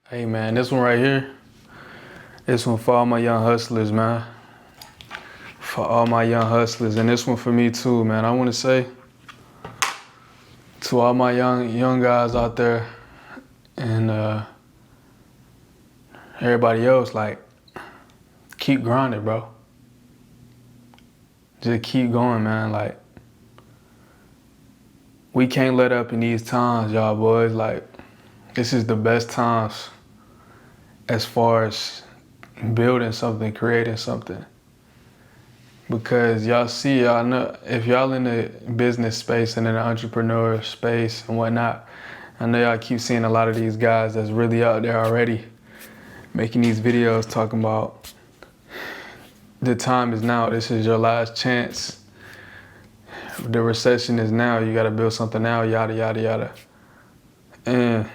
Hey man, this one right here, this one for all my young hustlers, man. For all my young hustlers, and this one for me too, man. I want to say to all my young guys out there, and everybody else, like, keep grinding, bro. Just keep going, man. Like, we can't let up in these times, y'all boys. Like, this is the best times as far as building something, creating something. Because y'all know, if y'all in the business space and in the entrepreneur space and whatnot, I know y'all keep seeing a lot of these guys that's really out there already making these videos talking about the time is now, this is your last chance. The recession is now, you gotta build something now, yada, yada, yada. And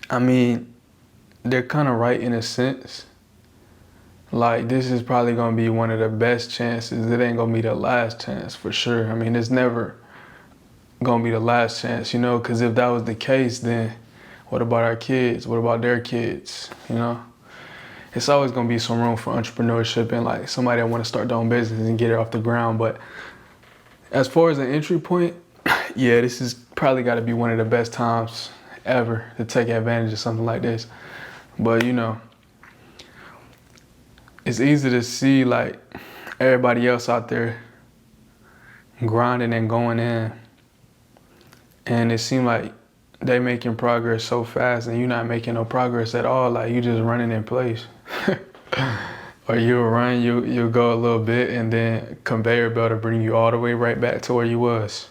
I mean, they're kind of right in a sense. Like, this is probably gonna be one of the best chances. It ain't gonna be the last chance for sure. I mean, it's never gonna be the last chance, you know, because if that was the case, then what about our kids? What about their kids, you know? It's always gonna be some room for entrepreneurship and like somebody that wanna start their own business and get it off the ground. But as far as an entry point, yeah, this is probably gotta be one of the best times ever to take advantage of something like this. But you know, it's easy to see like everybody else out there grinding and going in, and it seems like they making progress so fast and you're not making no progress at all. Like, you just running in place. Or you'll run, you'll go a little bit, and then conveyor belt will bring you all the way right back to where you was.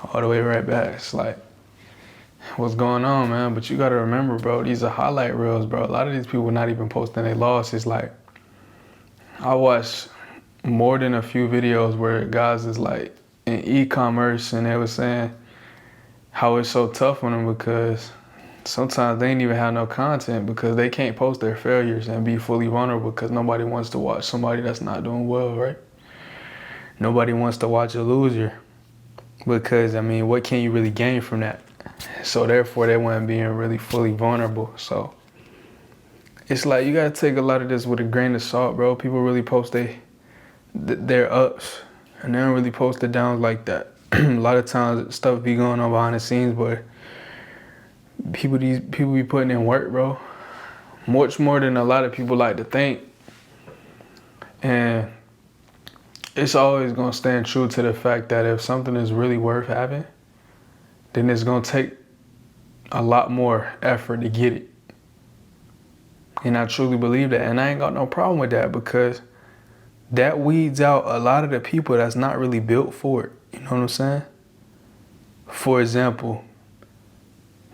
All the way right back. It's like, what's going on, man? But you gotta remember, bro, these are highlight reels, bro. A lot of these people not even posting their losses. Like, I watched more than a few videos where guys is like in e-commerce and they were saying how it's so tough on them because sometimes they ain't even have no content because they can't post their failures and be fully vulnerable because nobody wants to watch somebody that's not doing well, right? Nobody wants to watch a loser because, I mean, what can you really gain from that? So therefore, they weren't being really fully vulnerable. So it's like you gotta take a lot of this with a grain of salt, bro. People really post their ups and they don't really post the downs like that. A lot of times stuff be going on behind the scenes, but people be putting in work, bro. Much more than a lot of people like to think. And it's always gonna stand true to the fact that if something is really worth having, then it's gonna take a lot more effort to get it. And I truly believe that. And I ain't got no problem with that because that weeds out a lot of the people that's not really built for it. You know what I'm saying? For example,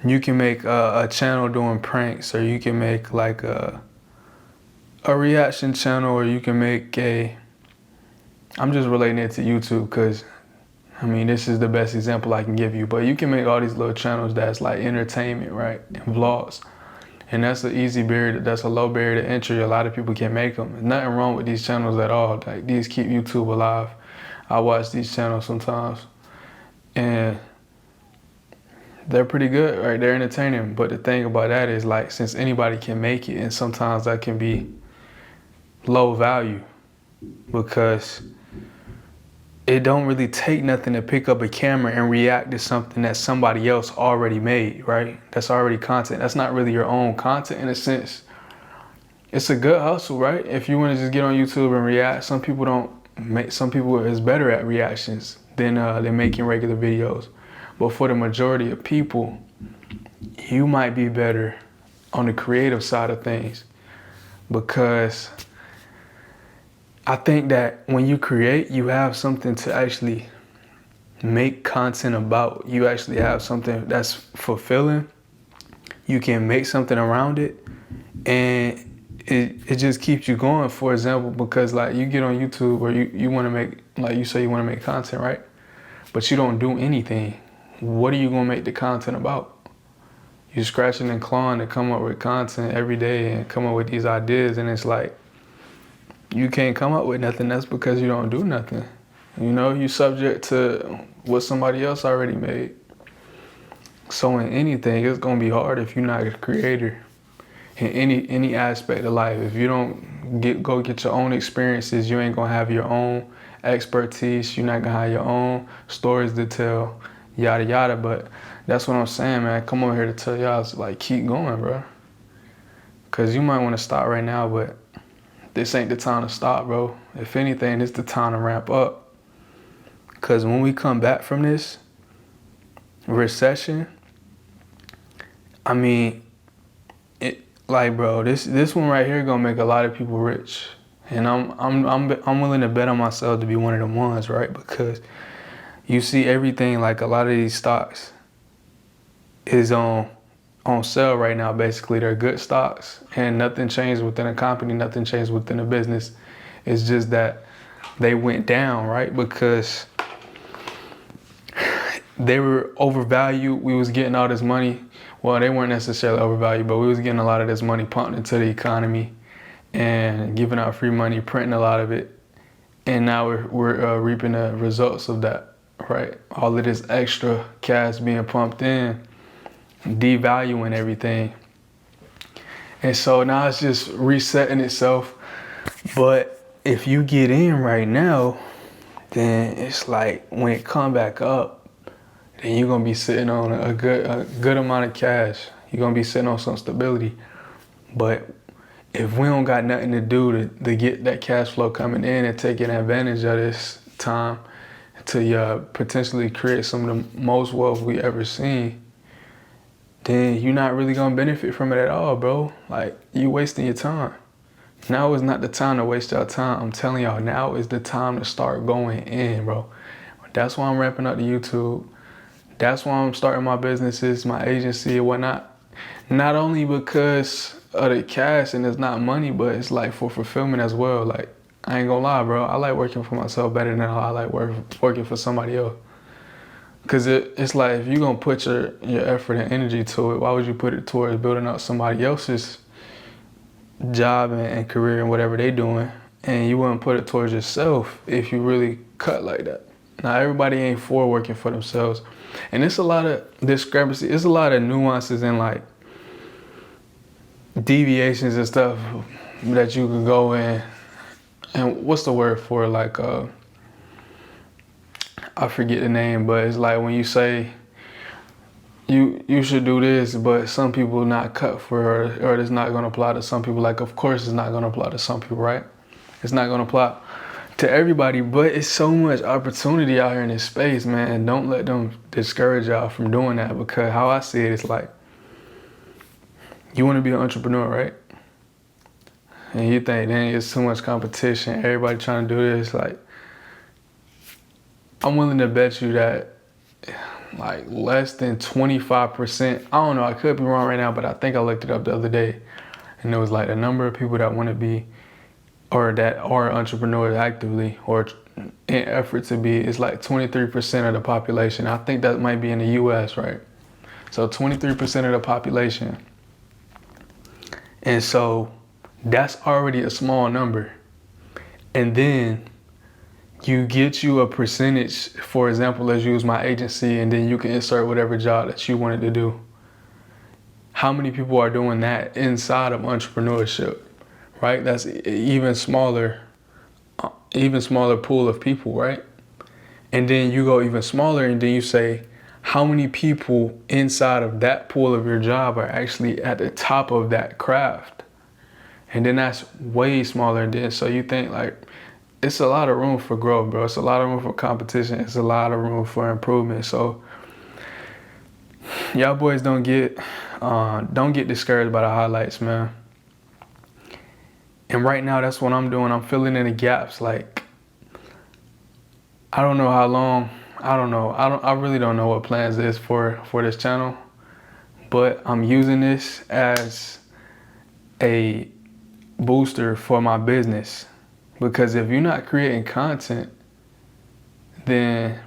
you can make a channel doing pranks, or you can make like a reaction channel, or you can make I'm just relating it to YouTube because, I mean, this is the best example I can give you. But you can make all these little channels that's like entertainment, right? And vlogs. And that's an easy barrier, that's a low barrier to entry. A lot of people can make them. There's nothing wrong with these channels at all. Like, these keep YouTube alive. I watch these channels sometimes. And they're pretty good, right? They're entertaining. But the thing about that is, like, since anybody can make it, and sometimes that can be low value because it don't really take nothing to pick up a camera and react to something that somebody else already made, right? That's already content. That's not really your own content in a sense. It's a good hustle, right? If you want to just get on YouTube and react, some people is better at reactions than making regular videos. But for the majority of people, you might be better on the creative side of things because I think that when you create, you have something to actually make content about. You actually have something that's fulfilling. You can make something around it, and it just keeps you going. For example, because like you get on YouTube or you want to make, like you say you want to make content, right? But you don't do anything. What are you going to make the content about? You're scratching and clawing to come up with content every day and come up with these ideas, and it's like, you can't come up with nothing. That's because you don't do nothing. You know, you subject to what somebody else already made. So in anything, it's gonna be hard if you're not a creator in any aspect of life. If you don't go get your own experiences, you ain't gonna have your own expertise. You're not gonna have your own stories to tell, yada yada. But that's what I'm saying, man. Come on here to tell y'all, it's like, keep going, bro. Cause you might want to stop right now, but this ain't the time to stop, bro. If anything, it's the time to ramp up. Cause when we come back from this recession, I mean, like, bro, this one right here gonna make a lot of people rich, and I'm willing to bet on myself to be one of them ones, right? Because you see everything, like a lot of these stocks is on sale right now. Basically, they're good stocks, and nothing changed within a company, nothing changed within a business. It's just that they went down, right? Because they were overvalued. We was getting all this money. Well, they weren't necessarily overvalued, but we was getting a lot of this money pumped into the economy and giving out free money, printing a lot of it. And now we're reaping the results of that, right? All of this extra cash being pumped in, devaluing everything. And so now it's just resetting itself. But if you get in right now, then it's like when it come back up, then you're gonna be sitting on a good amount of cash. You're gonna be sitting on some stability. But if we don't got nothing to do to get that cash flow coming in and taking advantage of this time to potentially create some of the most wealth we ever seen, then you're not really gonna benefit from it at all, bro. Like, you wasting your time. Now is not the time to waste your time. I'm telling y'all, now is the time to start going in, bro. That's why I'm ramping up the YouTube. That's why I'm starting my businesses, my agency and whatnot. Not only because of the cash and it's not money, but it's like for fulfillment as well. Like, I ain't gonna lie, bro. I like working for myself better than I like working for somebody else. Cause it's like, if you're gonna put your effort and energy to it, why would you put it towards building up somebody else's job and career and whatever they doing, and you wouldn't put it towards yourself if you really cut like that? Now, everybody ain't for working for themselves. And it's a lot of discrepancy. It's a lot of nuances and like deviations and stuff that you can go in. And what's the word for it? Like, I forget the name, but it's like when you say you should do this, but some people not cut for it, or it's not gonna apply to some people. Like, of course it's not gonna apply to some people, right? It's not gonna apply to everybody, but it's so much opportunity out here in this space, man. And don't let them discourage y'all from doing that, because how I see it is like, you want to be an entrepreneur, right? And you think, dang, it's too much competition, everybody trying to do this. Like, I'm willing to bet you that like less than 25%, I don't know, I could be wrong right now, but I think I looked it up the other day, and it was like the number of people that want to be, or that are entrepreneurs actively or in effort to be, is like 23% of the population. I think that might be in the US, right? So 23% of the population. And so that's already a small number. And then you get you a percentage. For example, let's use my agency, and then you can insert whatever job that you wanted to do. How many people are doing that inside of entrepreneurship? Right? That's even smaller pool of people, right? And then you go even smaller, and then you say, how many people inside of that pool of your job are actually at the top of that craft? And then that's way smaller. And then so you think, like, it's a lot of room for growth, bro. It's a lot of room for competition. It's a lot of room for improvement. So y'all boys don't get discouraged by the highlights, man. And right now, that's what I'm doing. I'm filling in the gaps. Like, I don't know how long. I don't know. I really don't know what plans is for this channel. But I'm using this as a booster for my business. Because if you're not creating content, then,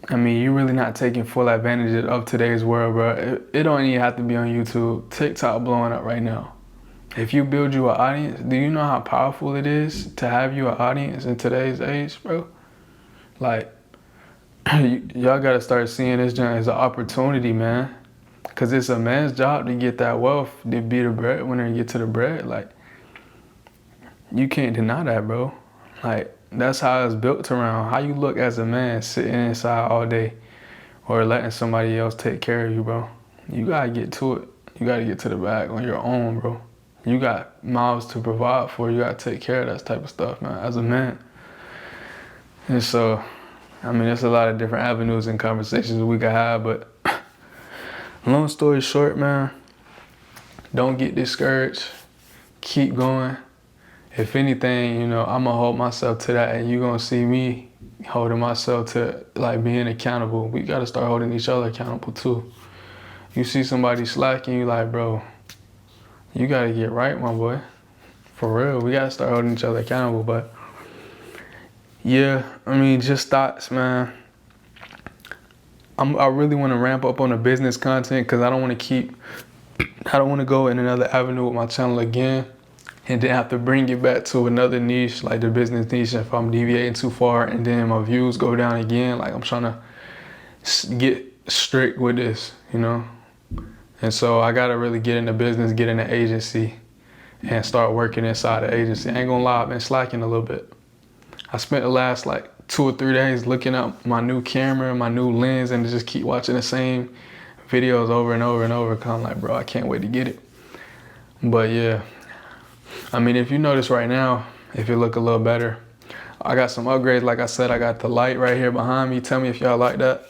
I mean, you're really not taking full advantage of today's world, bro. It don't even have to be on YouTube. TikTok blowing up right now. If you build you an audience, do you know how powerful it is to have you an audience in today's age, bro? Like, y'all gotta start seeing this joint as an opportunity, man. Cause it's a man's job to get that wealth, to be the breadwinner and get to the bread. Like, you can't deny that, bro. Like, that's how it's built around. How you look as a man sitting inside all day or letting somebody else take care of you, bro. You gotta get to it. You gotta get to the bag on your own, bro. You got mouths to provide for. You gotta take care of that type of stuff, man, as a man. And so, I mean, there's a lot of different avenues and conversations we could have, but long story short, man, don't get discouraged. Keep going. If anything, you know, I'm gonna hold myself to that, and you're gonna see me holding myself to, like, being accountable. We gotta start holding each other accountable too. You see somebody slacking, you like, bro, you gotta get right, my boy. For real, we gotta start holding each other accountable. But yeah, I mean, just thoughts, man. I really want to ramp up on the business content because I don't want to go in another avenue with my channel again and then have to bring it back to another niche, like the business niche, if I'm deviating too far and then my views go down again. Like, I'm trying to get strict with this, you know? And so I got to really get into business, get in the agency, and start working inside the agency. I ain't gonna lie, I've been slacking a little bit. I spent the last like 2 or 3 days looking up my new camera, my new lens, and just keep watching the same videos over and over and over. Cause I'm like, bro, I can't wait to get it. But yeah, I mean, if you notice right now, if it look a little better, I got some upgrades. Like I said, I got the light right here behind me. Tell me if y'all like that.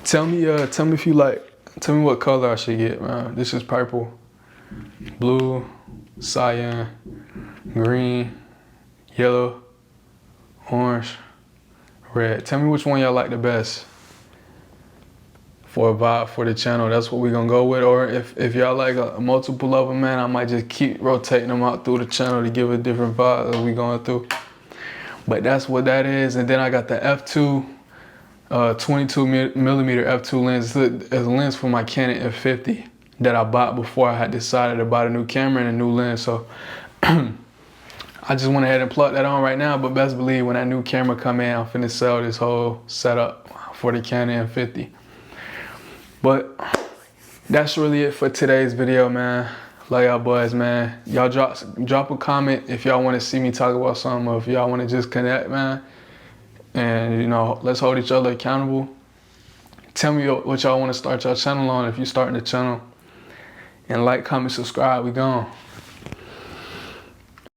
Tell me if you like. Tell me what color I should get, man. This is purple, blue, cyan, green, yellow, orange, red. Tell me which one y'all like the best for a vibe for the channel. That's what we're gonna go with. Or if y'all like a multiple of them, man, I might just keep rotating them out through the channel to give a different vibe as we going through. But that's what that is. And then I got the F2 22 millimeter F2 lens. It's a lens for my Canon F50 that I bought before I had decided to buy a new camera and a new lens. So I just went ahead and plugged that on right now, but best believe when that new camera come in, I'm finna sell this whole setup for the Canon M50. But that's really it for today's video, man. Love y'all boys, man. Y'all drop a comment if y'all want to see me talk about something, or if y'all want to just connect, man. And, you know, let's hold each other accountable. Tell me what y'all want to start your channel on if you're starting the channel. And like, comment, subscribe. We gone.